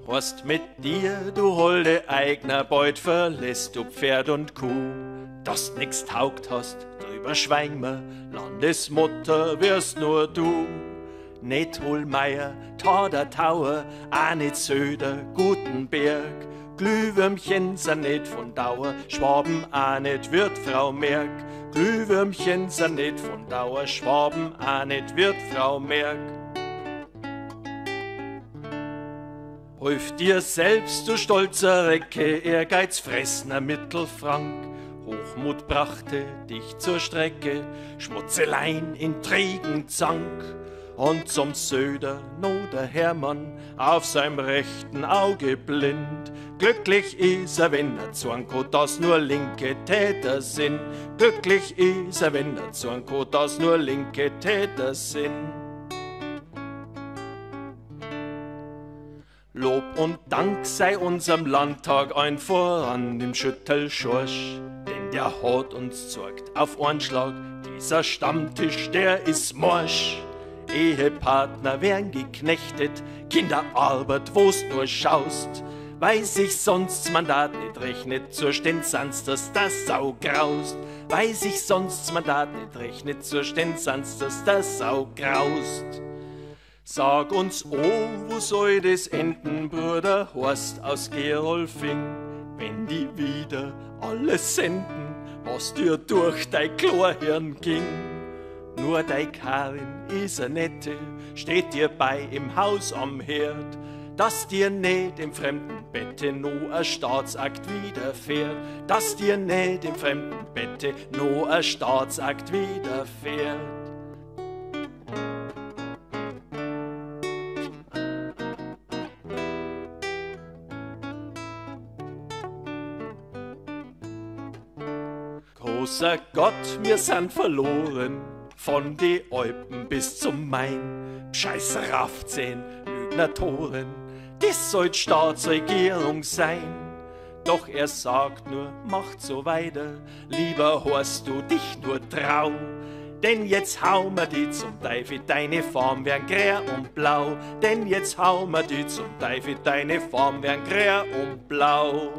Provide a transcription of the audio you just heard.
Horst mit dir, du holde eigener Beut, verlässt du Pferd und Kuh. Dass nix taugt hast, drüber schweig mir, Landesmutter wirst nur du. Nicht Hohlmeier, Tader Tauer, auch nicht Söder, Gutenberg. Glühwürmchen sind nicht von Dauer, Schwaben auch nicht wird Frau Merk. Glühwürmchen sind nicht von Dauer, Schwaben auch nicht wird Frau Merk. Hilf dir selbst, du stolzer Recke, Ehrgeiz fressner Mittelfrank. Hochmut brachte dich zur Strecke, Schmutzelein, Intrigen, Zank. Und zum Söder, no der Hermann, auf seinem rechten Auge blind. Glücklich ist er, wenn er zanko, dass nur linke Täter sind. Glücklich ist er, wenn er zanko, dass nur linke Täter sind. Lob und Dank sei unserem Landtag ein voran im Schüttelschorsch, denn der hat uns zorgt auf einen Schlag, dieser Stammtisch, der ist morsch. Ehepartner werden geknechtet, Kinderarbeit, wo's nur schaust, weil sich sonst das Mandat nicht rechnet, zur Stensanz, dass das Sau graust. Weil sich sonst das Mandat nicht rechnet, zur Stensanz, dass das Sau graust. Sag uns, oh, wo soll das enden, Bruder Horst aus Gerolfing, wenn die wieder alles senden, was dir durch dein Chlorhirn ging. Nur dei Karin is a nette, steht dir bei im Haus am Herd, dass dir nicht im fremden Bette no a Staatsakt widerfährt, dass dir nicht im fremden Bette no a Staatsakt widerfährt. Großer Gott, wir sind verloren, von die Alpen bis zum Main. Scheiß Raffzehn, Lügner Toren, das soll Staatsregierung sein. Doch er sagt nur, macht so weiter, lieber Horst, du dich nur trau. Denn jetzt hauen wir die zum Teufel, deine Farm wern grär und blau. Denn jetzt hauen wir die zum Teufel, deine Farm wern grär und blau.